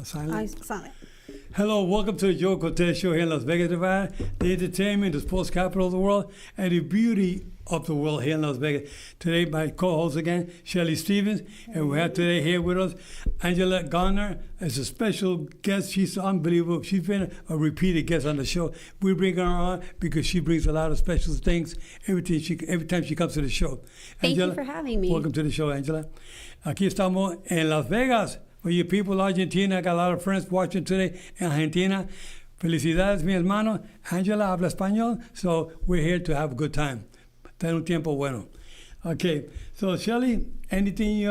Silent. Silent. Hello, welcome to the Joe Cortez Show here in Las Vegas, Nevada. The entertainment, the sports capital of the world, and the beauty of the world here in Las Vegas. Today, my co-host again, Shelly Stevens, and we have today here with us Angela Gardner as a special guest. She's unbelievable. She's been a repeated guest on the show. We bring her on because she brings a lot of special things every time she comes to the show. Thank Angela, you for having me. Welcome to the show, Angela. Aquí estamos en Las Vegas. For you people, Argentina, I got a lot of friends watching today in Argentina. Felicidades, mi hermano. Angela habla español, so we're here to have a good time. Tener un tiempo bueno. Okay, so Shelly, anything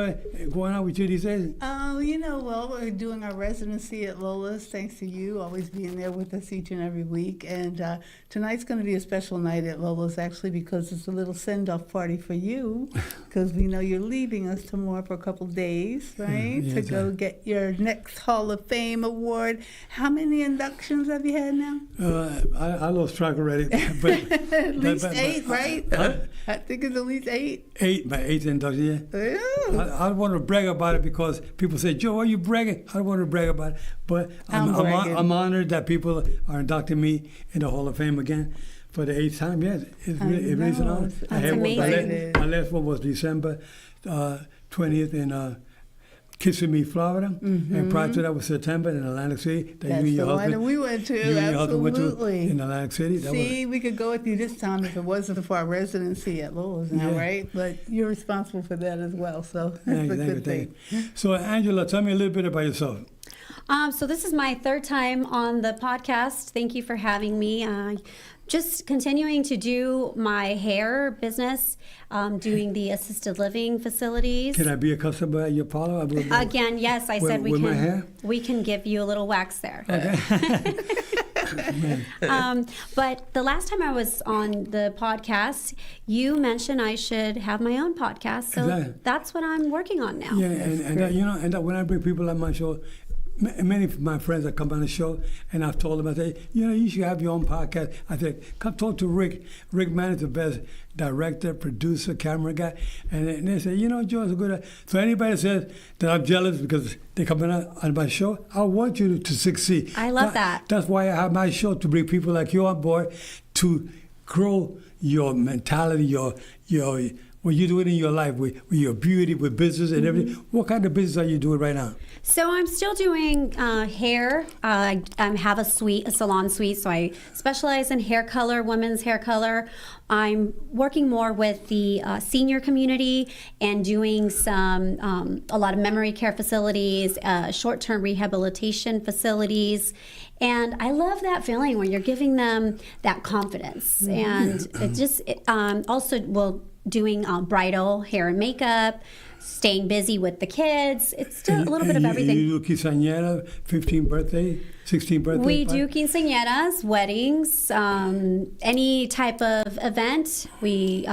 going on with you these days? Well, we're doing our residency at Lola's, thanks to you, always being there with us each and every week. And tonight's going to be a special night at Lola's, actually, because it's a little send-off party for you, because we know you're leaving us tomorrow for a couple days, right, to go get your next Hall of Fame award. How many inductions have you had now? I lost track already. But, at least 8, right? I think it's at least 8. 8, my 8th induction, yeah. I don't want to brag about it because people say, Joe, why are you bragging? I don't want to brag about it. But I'm honored that people are inducting me in the Hall of Fame again for the 8th time. Yes, it really is an honor. That's amazing. My last one was December 20th in Kissimmee, Florida. Mm-hmm. And prior to that was September in Atlantic City. That's the one that we went to, absolutely. In Atlantic City. See, we could go with you this time if it wasn't for our residency at Lowell's now, right? But you're responsible for that as well, so that's a good thing. So, Angela, tell me a little bit about yourself. So this is my 3rd time on the podcast. Thank you for having me. Just continuing to do my hair business, doing the assisted living facilities. Can I be a customer at your parlor? Again, yes, I said we can give you a little wax there. Okay. But the last time I was on the podcast, you mentioned I should have my own podcast. So that's what I'm working on now. Yeah, and when I bring people on my show, many of my friends that come on the show, and I've told them, I say, you should have your own podcast. I said, come talk to Rick. Rick Mann is the best director, producer, camera guy. And they say, Joe's a good. So anybody says that I'm jealous because they come on my show, I want you to succeed. I love that. That's why I have my show, to bring people like you on board to grow your mentality, your what you're doing in your life with your beauty, with business and everything. What kind of business are you doing right now? So I'm still doing hair. I have a salon suite, so I specialize in hair color, women's hair color. I'm working more with the senior community and doing a lot of memory care facilities, short-term rehabilitation facilities. And I love that feeling when you're giving them that confidence. And it just also doing bridal hair and makeup, staying busy with the kids. It's still a little bit of everything. You do quinceañera, 15th birthday, 16th birthday? We do quinceañeras, weddings, any type of event. We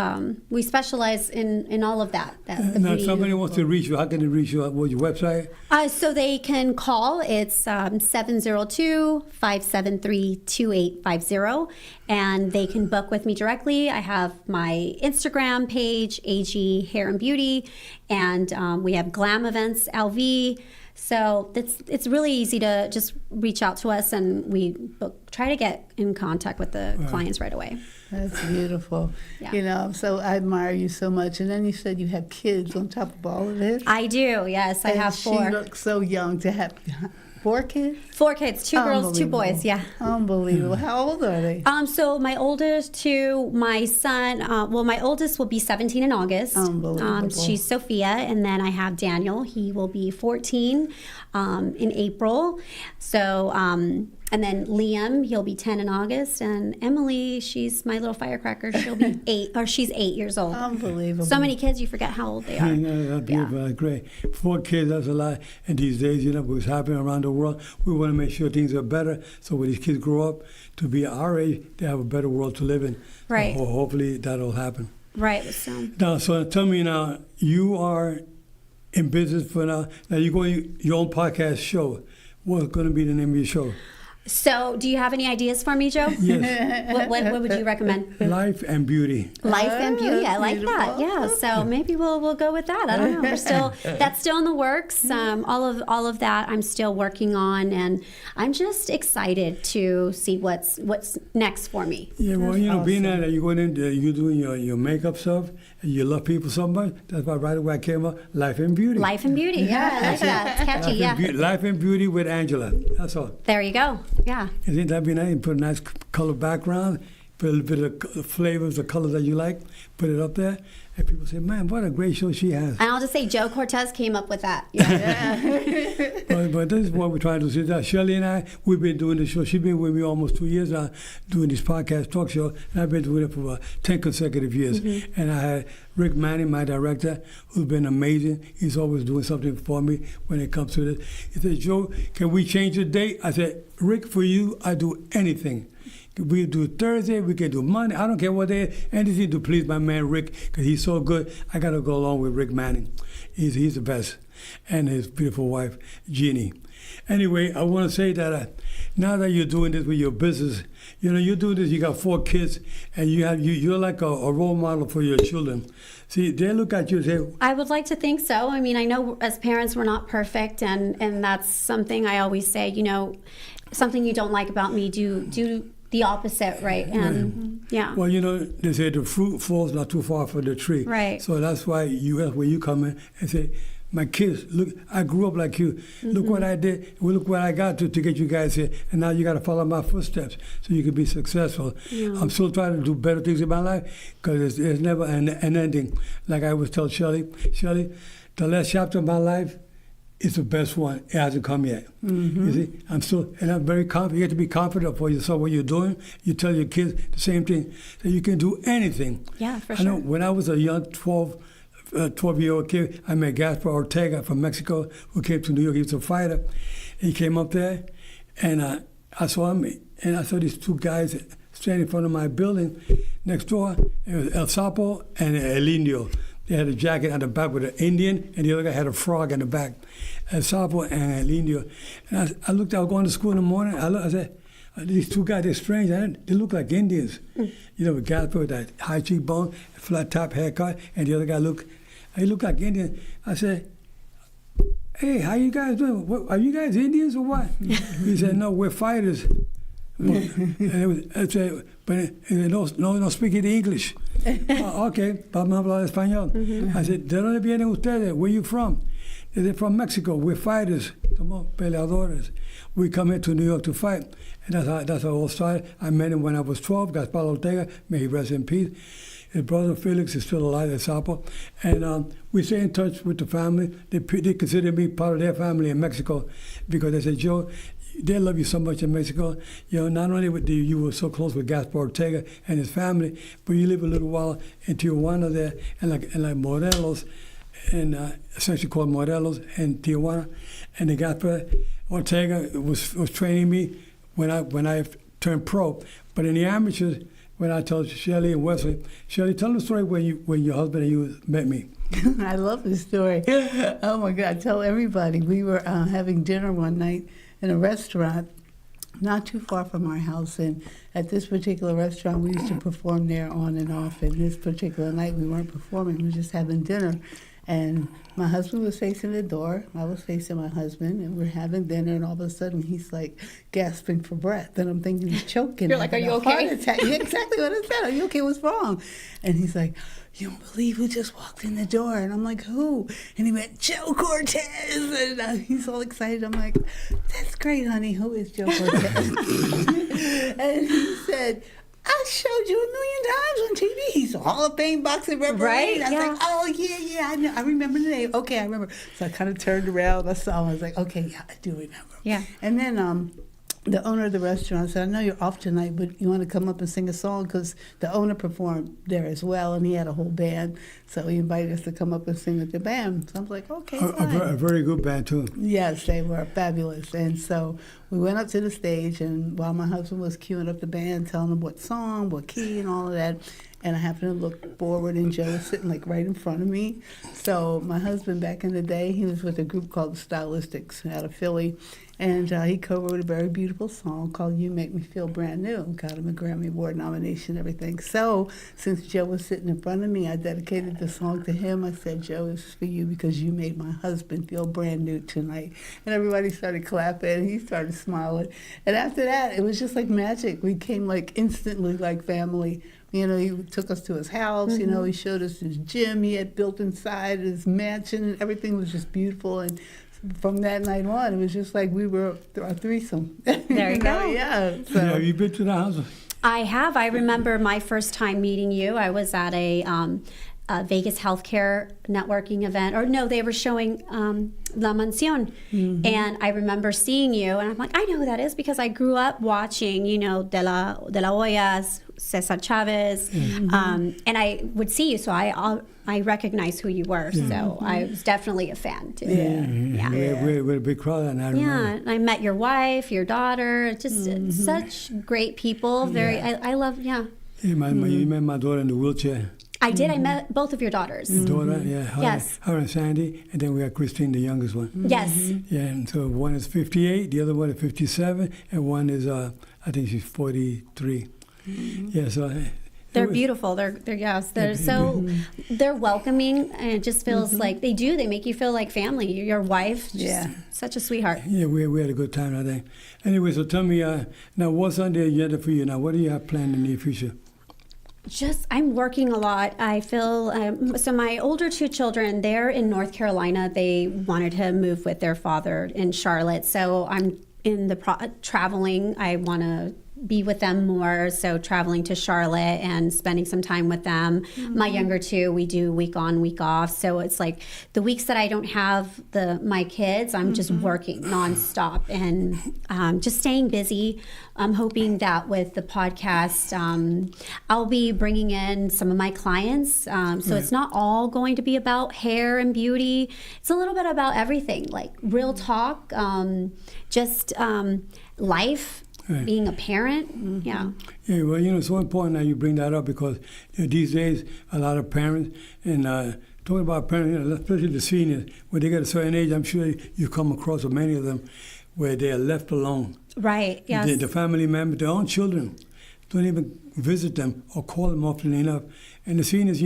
specialize in all of that. Now, if somebody wants to reach you, how can they reach you? What's your website? So they can call. It's 702-573-2850, and they can book with me directly. I have my Instagram page, AG Hair and Beauty, and we have Glam Events LV. So it's really easy to just reach out to us, and we try to get in contact with the clients right away. That's beautiful. Yeah. So I admire you so much. And then you said you have kids on top of all of this. I do, yes. I have 4. She looks so young to have 4 kids? 4 kids, 2 girls, 2 boys, yeah. Unbelievable. How old are they? So my oldest 2, my son, my oldest will be 17 in August. Unbelievable. She's Sophia, and then I have Daniel. He will be 14 in April. So, and then Liam, he'll be 10 in August, and Emily, she's my little firecracker. She'll be 8, or she's 8 years old. Unbelievable. So many kids, you forget how old they are. That's beautiful. That's great. 4 kids, that's a lot. And these days, what's happening around the world, we want to make sure things are better. So when these kids grow up to be our age, they have a better world to live in. Right. Hopefully that'll happen. Right. So tell me now, you are in business for now. Now you're going your own podcast show. What's going to be the name of your show? So, do you have any ideas for me, Joe? Yes. What would you recommend? Life and beauty. Life and beauty. I like that. beautiful. Yeah. So maybe we'll go with that. I don't know. That's still in the works. All of that I'm still working on, and I'm just excited to see what's next for me. Yeah, well, being that you're going in, you're doing your makeup stuff, and you love people so much. That's why right away I came up, life and beauty. Life and beauty. Yeah, I like that. It's catchy. Yeah. Life and beauty with Angela. That's all. There you go. Yeah. Isn't that be nice? You put a nice color background, put a little bit of the flavors, the colors that you like, put it up there, and people say, "Man, what a great show she has." And I'll just say, Joe Cortez came up with that. Yeah. But this is what we're trying to do. That Shelley and I, we've been doing the show. She's been with me almost 2 years now, doing this podcast talk show, and I've been doing it for about 10 consecutive years. Mm-hmm. And I had Rick Manning, my director, who's been amazing. He's always doing something for me when it comes to this. He said, "Joe, can we change the date?" I said, "Rick, for you, I do anything. We do Thursday, we can do Monday. I don't care what day, anything to please my man Rick, because he's so good. I got to go along with Rick Manning. He's the best. And his beautiful wife, Jeannie." Anyway, I want to say that now that you're doing this with your business, you're doing this, you got 4 kids, and you're like a role model for your children. See, they look at you and say, I would like to think so. I mean, I know as parents we're not perfect, and that's something I always say, something you don't like about me, do the opposite, right? And yeah. well, they say the fruit falls not too far from the tree. Right. So that's why you come in and say, "My kids, look, I grew up like you. Look what I did. Well, look what I got to get you guys here. And now you got to follow my footsteps so you can be successful." Yeah. I'm still trying to do better things in my life because there's never an ending. Like I always tell Shelley, the last chapter of my life is the best one. It hasn't come yet. You see, I'm very confident. You have to be confident for yourself what you're doing. You tell your kids the same thing, that you can do anything. Yeah, for I know sure. when I was a young 12-year-old kid, I met Gaspar Ortega from Mexico, who came to New York. He was a fighter. He came up there, and I saw him, and I saw these 2 guys standing in front of my building next door. It was El Sapo and El Indio. They had a jacket on the back with an Indian, and the other guy had a frog in the back. El Sapo and El Indio. And I looked, I was going to school in the morning. I said, these 2 guys, they're strange. They look like Indians. With Gaspar with that high cheekbone, flat top haircut, and the other guy looked like Indian. I said, "Hey, how you guys doing? Are you guys Indians or what?" He said, "No, we're fighters." I said, "But no speaking English." Okay, vamos a hablar español. I said, "¿De dónde vienen ustedes? Where you from?" They're from Mexico. We're fighters. Somos peleadores. We come here to New York to fight. And that's how it all started. I met him when I was 12, Gaspar Ortega, may he rest in peace. His brother Felix is still alive at Sapo. And we stay in touch with the family. They consider me part of their family in Mexico because they said, "Joe, they love you so much in Mexico. Not only you were so close with Gaspar Ortega and his family, but you live a little while in Tijuana there, and like Morelos, and essentially called Morelos and Tijuana. And the Gaspar Ortega was training me when I turned pro. But in the amateurs, when I told Shelley and Wesley, Shelley, tell them the story when your husband and you met me. I love this story. Oh my God, tell everybody. We were having dinner one night in a restaurant not too far from our house, and at this particular restaurant we used to perform there on and off, and this particular night we weren't performing, we were just having dinner. And my husband was facing the door, I was facing my husband, and we're having dinner, and all of a sudden he's like gasping for breath, and I'm thinking he's choking. You're like, "Are you having a okay?" heart attack. Yeah, exactly what I said. "Are you okay? What's wrong?" And he's like, "You don't believe who just walked in the door?" And I'm like, "Who?" And he went, "Joe Cortez." And he's all excited. I'm like, "That's great, honey. Who is Joe Cortez?" And he said, "I showed you 1,000,000 times on TV. He's a Hall of Fame boxing referee." Right, I was yeah. like, "Oh, yeah, I know. I remember the name. Okay, I remember." So I kind of turned around. I saw him. I was like, "Okay, yeah, I do remember." Yeah. And then the owner of the restaurant said, "I know you're off tonight, but you want to come up and sing a song?" Because the owner performed there as well, and he had a whole band. So he invited us to come up and sing with the band. So I was like, "Okay, fine." A very good band, too. Yes, they were fabulous. And so we went up to the stage, and while my husband was queuing up the band, telling them what song, what key, and all of that, and I happened to look forward, and Joe was sitting like right in front of me. So my husband, back in the day, he was with a group called the Stylistics out of Philly, and he co-wrote a very beautiful song called "You Make Me Feel Brand New." Got him a Grammy Award nomination, everything. So since Joe was sitting in front of me, I dedicated the song to him. I said, "Joe, this is for you because you made my husband feel brand new tonight." And everybody started clapping, and he started smiling. And after that, it was just like magic. We came like instantly like family. You know, he took us to his house. You know, he showed us his gym he had built inside his mansion, and everything was just beautiful. And from that night on, it was just like we were a threesome. There you go. Yeah. So. Have you been to the house? I have. I remember my first time meeting you. I was at a Vegas healthcare networking event, or no, they were showing La Mansión, and I remember seeing you, and I'm like, I know who that is because I grew up watching, you know, De La Hoya's, Cesar Chavez, and I would see you, so I recognized who you were, so I was definitely a fan too. We're a big crowd, and I remember. Yeah, and I met your wife, your daughter, just such great people. Very, I love, Yeah, you met my daughter in the wheelchair. I did. I met both of your daughters. Daughter, Yes. her and Sandy, and then we got Christine, the youngest one. Yes. Yeah, and so one is 58, the other one is 57, and one is, I think she's 43. Yeah, so... They're beautiful. They're so they're welcoming, and it just feels like they make you feel like family. Your wife, just such a sweetheart. Yeah, we had a good time, I think. Anyway, so tell me, now what's on the agenda for you now? What do you have planned in the near future? I'm working a lot. I feel, so my older two children, they're in North Carolina. They wanted to move with their father in Charlotte. So I'm in the traveling. I want to be with them more, so traveling to Charlotte and spending some time with them. My younger two, we do week on, week off. So it's like the weeks that I don't have my kids, I'm just working nonstop and just staying busy. I'm hoping that with the podcast, I'll be bringing in some of my clients. So it's not all going to be about hair and beauty. It's a little bit about everything, like real talk, just life. Right. Being a parent, Yeah, well, it's so important that you bring that up because these days, a lot of parents, and talking about parents, especially the seniors, when they get a certain age, I'm sure you come across many of them where they are left alone. Right, yes. The family members, their own children, don't even visit them or call them often enough. And the seniors,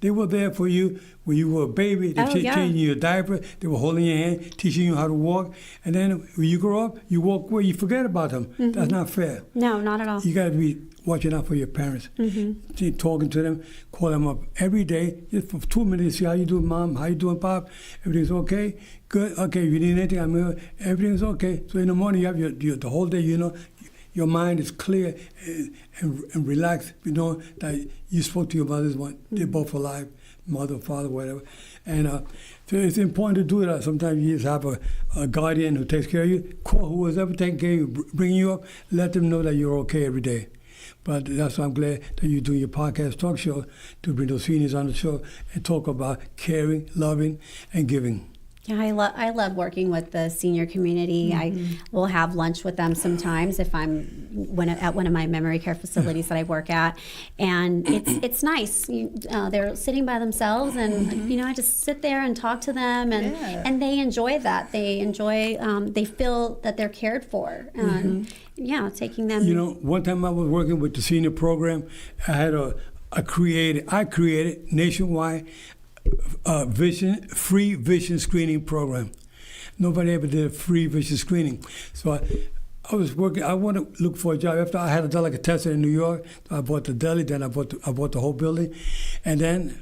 they were there for you when you were a baby. They changing your diaper. They were holding your hand, teaching you how to walk. And then when you grow up, you walk away, you forget about them. That's not fair. No, not at all. You got to be watching out for your parents. Talking to them, call them up every day, just for 2 minutes, see how you doing, Mom, how you doing, Pop? Everything's okay? Good? Okay, if you need anything, I'm here. Everything's okay. So in the morning, you have the whole day, your mind is clear and relaxed. You know that you spoke to your mothers. They're both alive, mother, father, whatever. And so it's important to do that. Sometimes you just have a guardian who takes care of you. Call who was ever taking care of you, bring you up, let them know that you're okay every day. But that's why I'm glad that you're doing your podcast talk show to bring those seniors on the show and talk about caring, loving, and giving. Yeah, I love working with the senior community. I will have lunch with them sometimes if I'm at one of my memory care facilities that I work at, and it's nice. They're sitting by themselves, and I just sit there and talk to them, and they enjoy that. They enjoy. They feel that they're cared for. And taking them. One time I was working with the senior program. I had I created nationwide. Free vision screening program. Nobody ever did a free vision screening. So I was working. I wanted to look for a job. After I had a delicatessen in New York, so I bought the deli. Then I bought the whole building, and then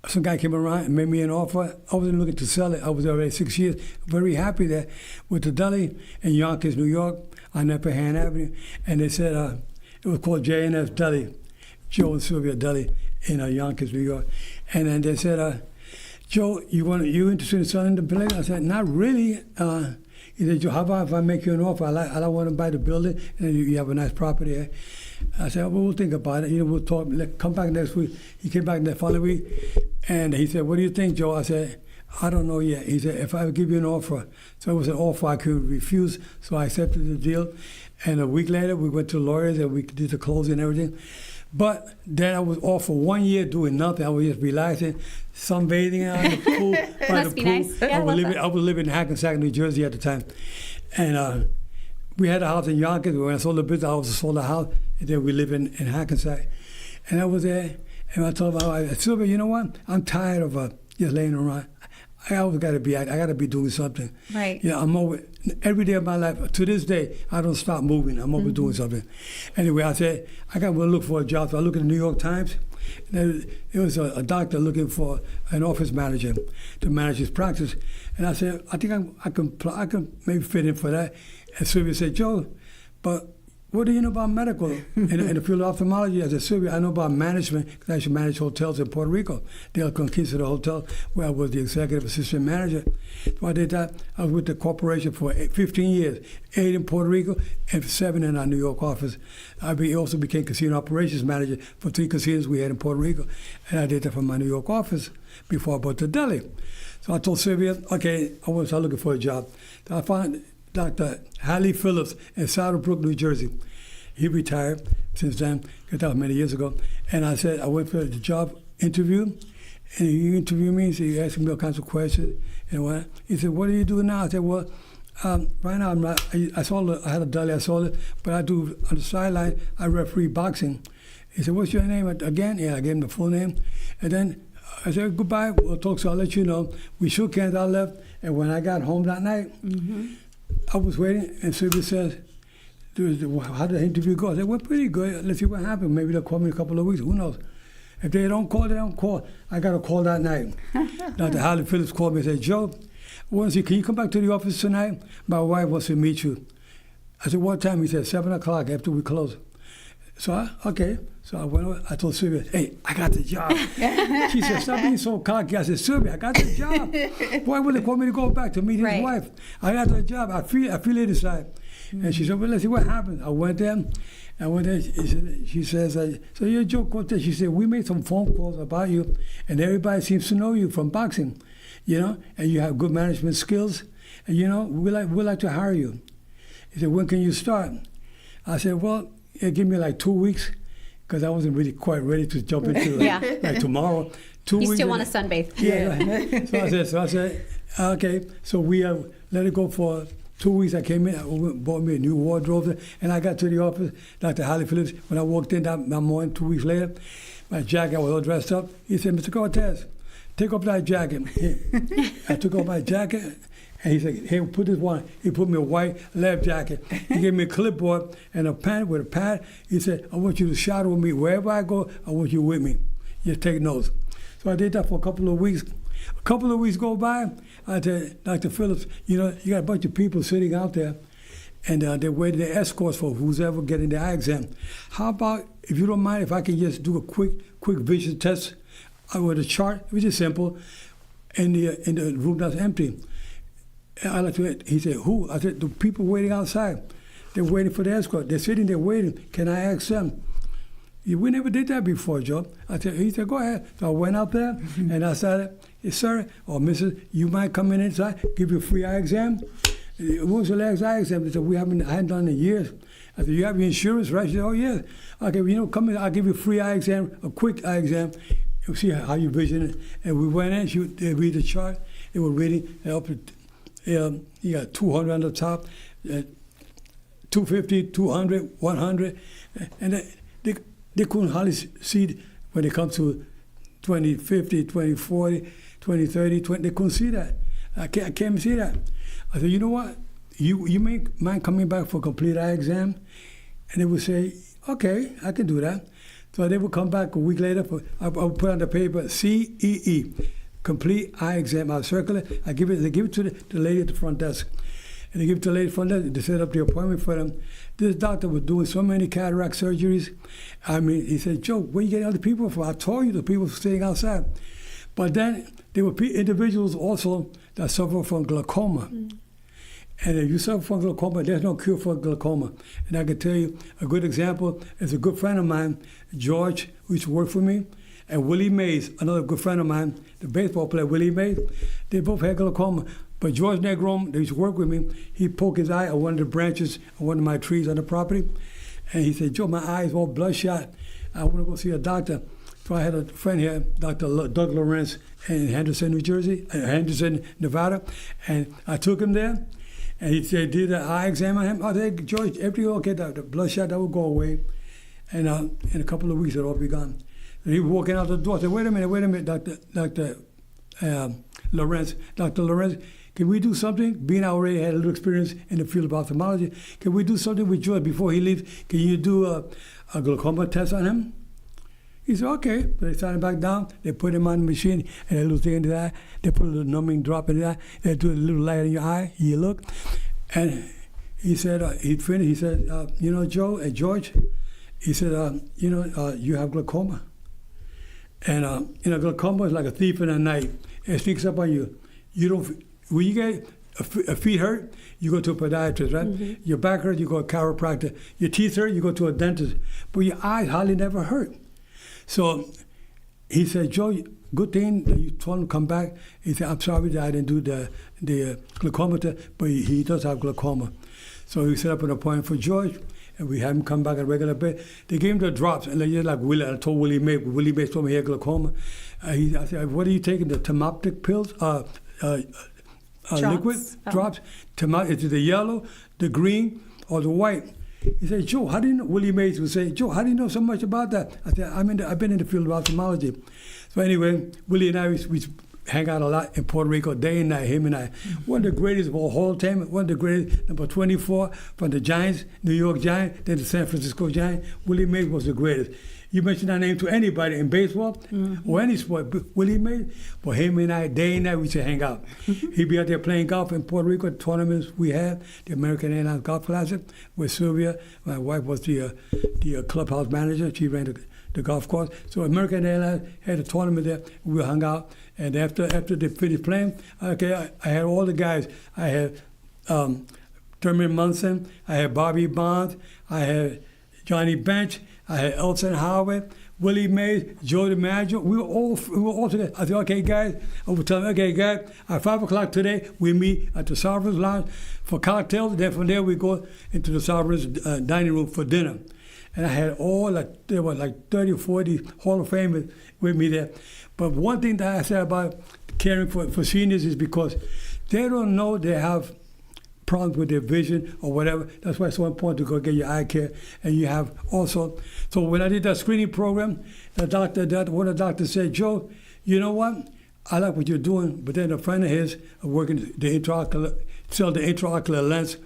some guy came around and made me an offer. I wasn't looking to sell it. I was already 6 years. Very happy there with the deli in Yonkers, New York, on Upper Hand Avenue, and they said it was called J&S Deli, Joe and Sylvia Deli in Yonkers, New York. And then they said, Joe, you interested in selling the building? I said, not really. He said, Joe, how about if I make you an offer? I want to buy the building, and you have a nice property here. I said, well, we'll think about it. We'll talk. Come back next week. He came back the following week, and he said, what do you think, Joe? I said, I don't know yet. He said, if I give you an offer. So it was an offer I could refuse, so I accepted the deal. And a week later, we went to lawyers, and we did the closing and everything. But then I was off for 1 year doing nothing. I was just relaxing, sunbathing out in the pool. By Must the be pool. nice. Yeah, I was living in Hackensack, New Jersey at the time. And we had a house in Yonkers. When I sold the business, I also sold a house. And then we lived in Hackensack. And I was there, and I told my wife, Sylvia, you know what? I'm tired of just laying around. I always got to be doing something. Right. Yeah, I'm over every day of my life. To this day, I don't stop moving. I'm always doing something. Anyway, I said I got to look for a job. So I looked at the New York Times. There was a doctor looking for an office manager to manage his practice, and I said I think I can maybe fit in for that. And Sylvia said, Joe, but what do you know about medical in the field of ophthalmology? I said, Sylvia, I know about management because I used to manage hotels in Puerto Rico, the El Conquista Hotel, where I was the executive assistant manager. So I did that. I was with the corporation for 15 years, 8 in Puerto Rico and 7 in our New York office. I also became casino operations manager for 3 casinos we had in Puerto Rico, and I did that from my New York office before I bought to Delhi. So I told Sylvia, okay, I want to start looking for a job. So I found Dr. Hallie Phillips in Saddlebrook, New Jersey. He retired since then, because that was many years ago. And I said, I went for the job interview, and he interviewed me, so he asked me all kinds of questions. And what he said, what do you do now? I said, well, right now I'm not, I had a Delhi, I sold it, but I do, on the sideline, I referee boxing. He said, what's your name again? Yeah, I gave him the full name. And then I said, goodbye, we'll talk, so I'll let you know. We shook hands, I left, and when I got home that night, I was waiting, and Sylvia says, how did the interview go? I said, well, pretty good. Let's see what happens. Maybe they'll call me in a couple of weeks. Who knows? If they don't call, they don't call. I got a call that night. Dr. Hallie Phillips called me and said, Joe, can you come back to the office tonight? My wife wants to meet you. I said, what time? He said, 7 o'clock after we close. So, okay. So I went over, I told Sylvia, hey, I got the job. She said, stop being so cocky. I said, Sylvia, I got the job. Why would they call me to go back to meet his wife? I got the job. I feel it inside. And she said, well, let's see what happens. I went there. She says, so you're Joe Cortez. She said, we made some phone calls about you, and everybody seems to know you from boxing, and you have good management skills, and, we'd like to hire you. He said, when can you start? I said, well, give me like 2 weeks, because I wasn't really quite ready to jump into like tomorrow. 2 weeks. You still want to sunbathe. Yeah. So I said, okay. So we let it go for 2 weeks. I came in, bought me a new wardrobe, and I got to the office. Dr. Hallie Phillips, when I walked in that morning, 2 weeks later, my jacket, I was all dressed up. He said, Mr. Cortez, take off that jacket. I took off my jacket. And he said, hey, put this one. He put me a white lab jacket. He gave me a clipboard and a pen with a pad. He said, I want you to shadow me. Wherever I go, I want you with me. Just take notes. So I did that for a couple of weeks. A couple of weeks go by. I said, Dr. Phillips, you got a bunch of people sitting out there, and they're waiting their escorts for who's ever getting the eye exam. How about, if you don't mind, if I can just do a quick vision test with a chart? It was just simple. In the room that's empty. He said, who? I said, the people waiting outside. They're waiting for the escort. They're sitting there waiting. Can I ask them? We never did that before, Joe. He said, go ahead. So I went out there and I started, yes, sir, or Mrs., you might come in inside, give you a free eye exam. When was the last eye exam? They said, I hadn't done it in years. I said, you have your insurance, right? She said, oh, yes. Okay, come in, I'll give you a free eye exam, a quick eye exam. You'll see how you vision it. And we went in, they read the chart. They were reading, you got 200 on the top, 250, 200, 100, and they couldn't hardly see when it comes to 2050, 2040, 2030, they couldn't see that. I can't see that. I said, you know what? You mind coming back for a complete eye exam? And they would say, okay, I can do that. So they would come back a week later. I would put on the paper, CEE. Complete eye exam. I'll circle it. They give it to the lady at the front desk. And they give it to the lady at the front desk. They set up the appointment for them. This doctor was doing so many cataract surgeries. I mean, he said, Joe, where you getting other people from? I told you the people were sitting outside. But then there were individuals also that suffer from glaucoma. Mm. And if you suffer from glaucoma, there's no cure for glaucoma. And I can tell you a good example is a good friend of mine, George, who used to work for me, and Willie Mays, another good friend of mine, the baseball player, Willie Mays. They both had glaucoma. But George Negron, they used to work with me, he poked his eye on one of the branches of one of my trees on the property. And he said, Joe, my eye is all bloodshot. I want to go see a doctor. So I had a friend here, Dr. Doug Lawrence in Henderson, New Jersey, Henderson, Nevada, and I took him there, and he said, did an eye exam on him. I said, George, everything okay, the bloodshot, that will go away, and in a couple of weeks it'll all be gone. And he was walking out the door. I said, wait a minute, Dr. Lawrence, can we do something? Being I already had a little experience in the field of ophthalmology, can we do something with George before he leaves? Can you do a glaucoma test on him? He said, okay. So they sat him back down. They put him on the machine, and a little thing in the eye. They put a little numbing drop in the eye. They do a little light in your eye. You look. And he said, he finished. He said, Joe and George, he said, you have glaucoma. And, glaucoma is like a thief in the night. It sneaks up on you. When you get a feet hurt, you go to a podiatrist, right? Mm-hmm. Your back hurt, you go to a chiropractor. Your teeth hurt, you go to a dentist. But your eyes hardly never hurt. So he said, Joe, good thing that you told him to come back. He said, I'm sorry that I didn't do the glaucoma test, but he does have glaucoma. So we set up an appointment for George, and we had him come back on a regular basis. They gave him the drops, and like Willie, I told Willie May told me he had glaucoma. I said, what are you taking, the Temoptic pills? Liquid drops? Is it the yellow, the green, or the white? He said, Joe, how do you know? Willie Mays would say, Joe, how do you know so much about that? I said, I've been in the field of ophthalmology. So anyway, Willie and I, we hang out a lot in Puerto Rico, day and night, him and I. One of the greatest of all Hall of Fame, one of the greatest, number 24 from the Giants, New York Giants, then the San Francisco Giants. Willie Mays was the greatest. You mention that name to anybody in baseball or any sport, Willie Mays, but him and I, day and night, we used to hang out. He'd be out there playing golf in Puerto Rico, tournaments we had, the American Airlines Golf Classic, with Sylvia. My wife was the clubhouse manager. She ran the golf course. So American Airlines had a tournament there. We hung out, and after they finished playing, I had all the guys. I had Thurman Munson, I had Bobby Bonds, I had Johnny Bench, I had Elson Howard, Willie Mays, Joe DiMaggio. We were all together. I said, okay, guys. I would tell them, okay, guys, at 5 o'clock today, we meet at the Sovereign's Lounge for cocktails. Then from there, we go into the Sovereign's dining room for dinner. And I had there were like 30 or 40 Hall of Famers with me there. But one thing that I said about caring for seniors is because they don't know they have problems with their vision or whatever. That's why it's so important to go get your eye care. And you have also, so when I did that screening program, one of the doctors said, Joe, you know what? I like what you're doing, but then a friend of his working sell the intraocular lens.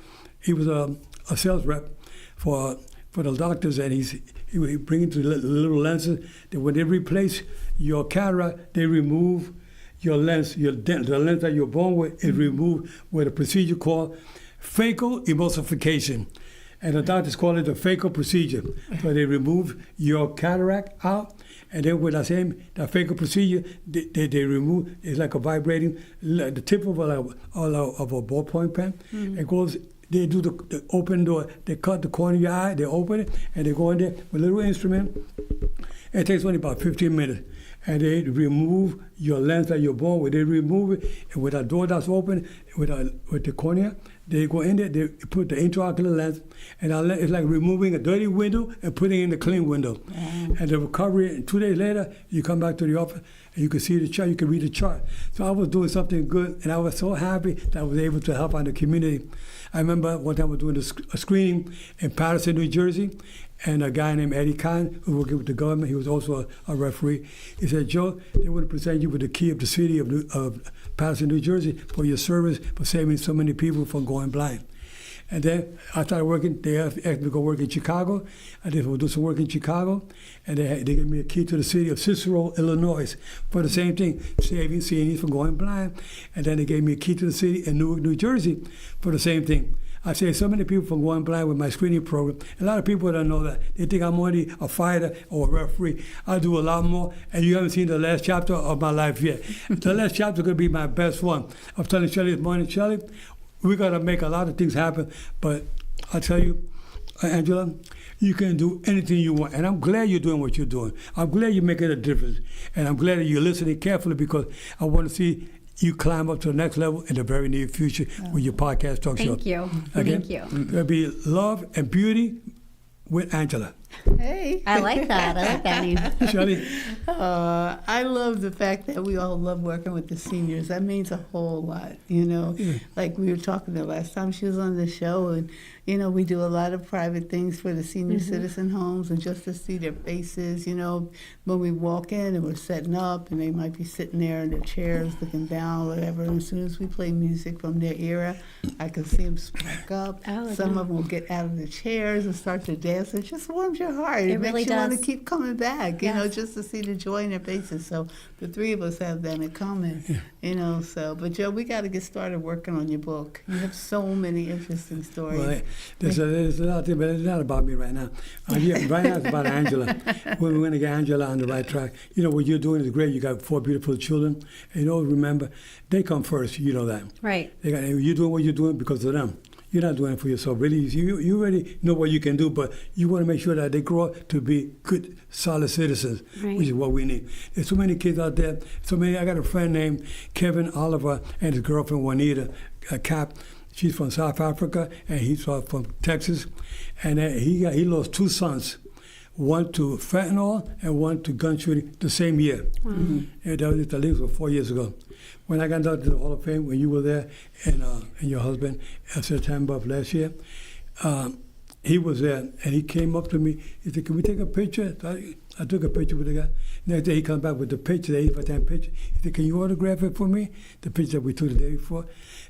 He was a sales rep for the doctors, and he bring the little lenses that when they replace your cataract, they remove your lens, the lens that you're born with is removed with a procedure called phaco emulsification. And the doctors call it the phaco procedure. So they remove your cataract out, and then with that phaco procedure, they remove, it's like a vibrating, the tip of a ballpoint pen. Mm-hmm. It goes, they do the open door, they cut the corner of your eye, they open it, and they go in there with a little instrument. It takes only about 15 minutes. And they remove your lens that you're born with. They remove it, and with a door that's open, with the cornea, they go in there, they put the intraocular lens, and it's like removing a dirty window and putting in a clean window. Mm. And the recovery, 2 days later, you come back to the office, and you can see the chart, you can read the chart. So I was doing something good, and I was so happy that I was able to help out the community. I remember one time I was doing a screening in Patterson, New Jersey, and a guy named Eddie Kahn, who worked with the government, he was also a referee. He said, Joe, they want to present you with the key of the city of Patterson, New Jersey, for your service, for saving so many people from going blind. And then I started working, they asked me to go work in Chicago. I did do some work in Chicago, and they gave me a key to the city of Cicero, Illinois, for the same thing, saving seniors from going blind. And then they gave me a key to the city in Newark, New Jersey, for the same thing. I saved so many people from going blind with my screening program. A lot of people don't know that. They think I'm only a fighter or a referee. I do a lot more, and you haven't seen the last chapter of my life yet. The last chapter is going to be my best one. I'm telling Shelley this morning, Shelley, we're going to make a lot of things happen, but I tell you, Angela, you can do anything you want, and I'm glad you're doing what you're doing. I'm glad you're making a difference, and I'm glad that you're listening carefully because I want to see you climb up to the next level in the very near future with your podcast talk show. Thank you. Okay? Thank you. There'll be Love and Beauty with Angela. Hey. I like that. I like that name. Shelley? I love the fact that we all love working with the seniors. That means a whole lot, you know. Like we were talking the last time she was on the show, and, you know, we do a lot of private things for the senior citizen homes, and just to see their faces, you know, when we walk in and we're setting up, and they might be sitting there in their chairs looking down, whatever, and as soon as we play music from their era, I can see them spark up. Some of them will get out of the chairs and start to dance. It just warms your heart. It really makes you want to does. keep coming back, you know, Yes. just to see the joy in their faces. So the three of us have that in common, you know. So, but Joe, we got to get started working on your book. You have so many interesting stories. Well, there's a lot, but it's not about me right now. Right now it's about Angela. We're going to get Angela on the right track. You know, what you're doing is great. You got 4 beautiful children. And you know, remember, they come first. You know that. Right. You're doing what you're doing because of them. You're not doing it for yourself. Really, you already know what you can do, but you want to make sure that they grow up to be good, solid citizens, Right. which is what we need. There's so many kids out there. I got a friend named Kevin Oliver and his girlfriend Juanita Cap. She's from South Africa, and he's from Texas. And he lost 2 sons, one to fentanyl and one to gun shooting the same year. And that was, I believe, 4 years ago. When I got into the Hall of Fame, when you were there, and your husband, in September of last year, he was there, and he came up to me. He said, "Can we take a picture?" So I took a picture with the guy. Next day, he comes back with the picture, the 8x10 picture. He said, "Can you autograph it for me?" The picture that we took the day before.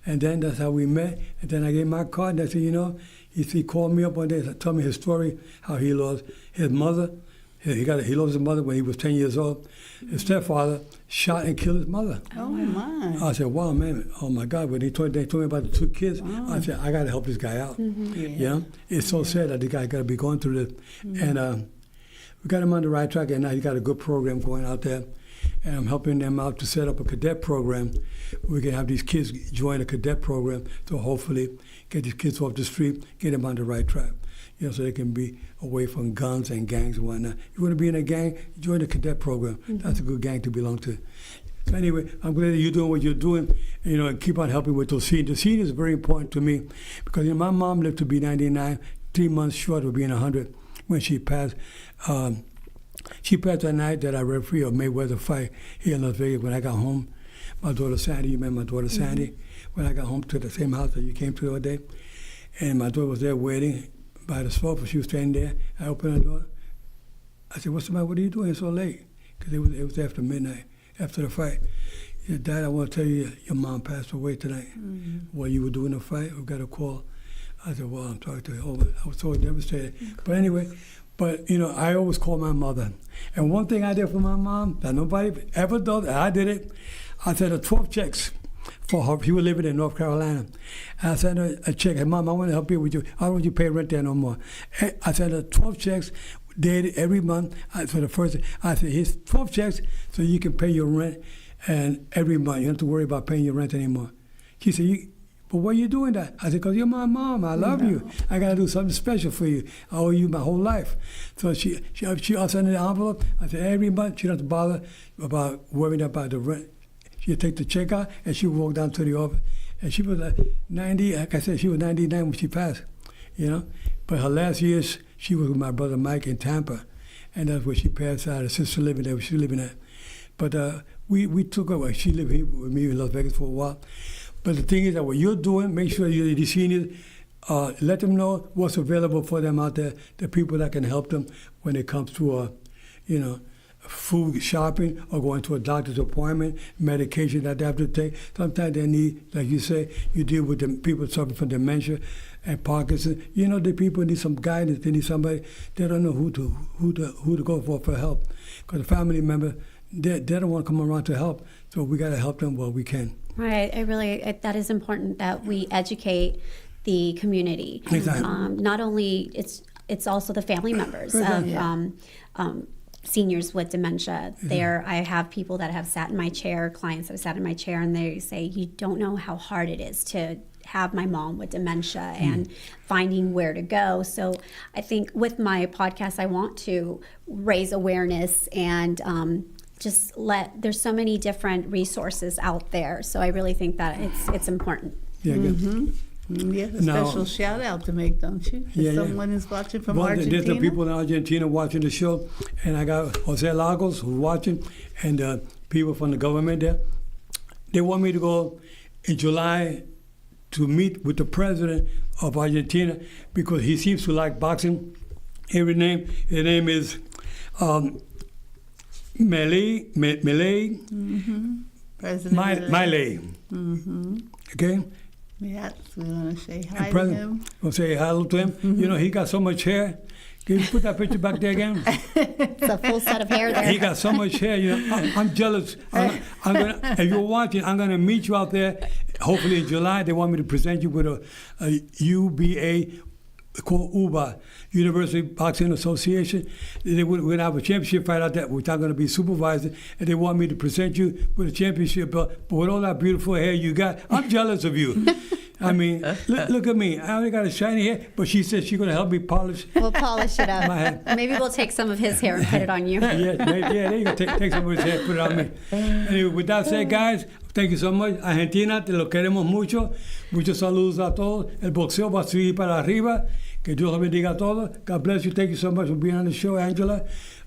And then that's how we met. And then I gave my card, and I said, you know, he called me up one day and told me his story, how he lost his mother. He lost his mother when he was 10 years old. His stepfather shot and killed his mother. Oh, my. I said, wow, man, oh my God. When they told me about the 2 kids, I said, I got to help this guy out. Yeah. You know? It's so sad that the guy got to be going through this. And we got him on the right track, and now he got a good program going out there. And I'm helping them out to set up a cadet program. We can have these kids join a cadet program to hopefully get these kids off the street, get them on the right track. You know, so they can be away from guns and gangs and whatnot. You want to be in a gang, join the cadet program. That's a good gang to belong to. So anyway, I'm glad that you're doing what you're doing, you know, and keep on helping with those seniors. The seniors is very important to me because, you know, my mom lived to be 99, 3 months short of being 100 when she passed. She passed that night that I refereed a Mayweather fight here in Las Vegas when I got home. My daughter Sandy, you met my daughter Sandy, when I got home to the same house that you came to the other day. And my daughter was there waiting by the sofa. She was standing there. I opened the door. I said, what's the matter? What are you doing so late? Because it was after midnight, after the fight. He said, Dad, I want to tell you your mom passed away tonight. While you were doing the fight, we got a call. I said, well, I'm sorry to her. I was so devastated. But anyway, you know, I always call my mother. And one thing I did for my mom that nobody ever does, I did it. I sent her 12 checks for her. She was living in North Carolina. And I sent her a check. Hey, Mom, I want to help you with you. I don't want you to pay rent there no more. I sent her 12 checks dated every month. For the first, I said, here's 12 checks so you can pay your rent and every month. You don't have to worry about paying your rent anymore. She said, but why are you doing that? I said, because you're my mom. I love you. I got to do something special for you. I owe you my whole life. So she sent the envelope. I said, every month, she don't have to bother about worrying about the rent. She'd take the check out, and she would walk down to the office. And she was 90, like I said, she was 99 when she passed, you know. But her last years, she was with my brother Mike in Tampa. And that's where she passed out. Her sister living there, she was living there. But we took her, she lived here with me in Las Vegas for a while. But the thing is that what you're doing, make sure you're the seniors, let them know what's available for them out there, the people that can help them when it comes to, you know, food shopping or going to a doctor's appointment, medication that they have to take. Sometimes they need, like you say, you deal with the people suffering from dementia and Parkinson's. You know, the people need some guidance. They need somebody. They don't know who to go for help. Because a family member, they don't want to come around to help. So we got to help them while we can. Right. That is important that we educate the community. Exactly. Not only it's also the family members of seniors with dementia. I have people that have sat in my chair, clients that have sat in my chair, and they say, you don't know how hard it is to have my mom with dementia and finding where to go. So I think with my podcast, I want to raise awareness and there's so many different resources out there. So I really think that it's important. Yeah, good. You have a Now- special shout out to make, don't you? Yeah, yeah. Someone who's watching from Well, Argentina. there's the people in Argentina watching the show, and I got Jose Lagos who's watching, and people from the government there. They want me to go in July to meet with the president of Argentina because he seems to like boxing. His name is Milei. President Milei. Okay? Yes, we want to say hi And to President, him. we'll say hello to him. You know, he got so much hair. Can you put that picture back there again? It's a full set of hair there. He got so much hair. You know, I'm jealous. I'm gonna, if you're watching, I'm gonna meet you out there. Hopefully in July, they want me to present you with a UBA, called UBA, University Boxing Association. We're gonna have a championship fight out there, which I'm gonna be supervising, and they want me to present you with a championship belt. But with all that beautiful hair you got, I'm jealous of you. I mean, look at me. I only got a shiny hair, but she said she's gonna help me polish. We'll polish it My hair. up. Maybe we'll take some of his hair and put it on you. Yeah, there you go. Take some of his hair, put it on me. Anyway, with that said, guys, thank you so much. Argentina, te lo queremos mucho. Muchos saludos a todos. El boxeo va a seguir para arriba. Que Dios los bendiga a todos. God bless you. Thank you so much for being on the show, Angela.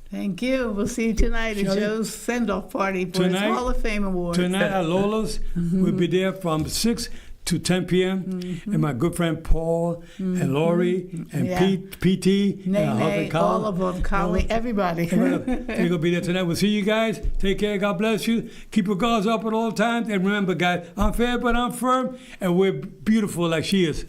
Thank you. We'll see you tonight at Shelley? Joe's send-off party for his Tonight- Hall of Fame Awards. Tonight at Lola's, we'll be there from 6 to 10 p.m. And my good friend Paul and Lori and Yeah. PT and Nene, husband Colin. all of them, Collie, everybody. We're going to be there tonight. We'll see you guys. Take care. God bless you. Keep your guards up at all times. And remember, guys, I'm fair, but I'm firm. And we're beautiful like she is.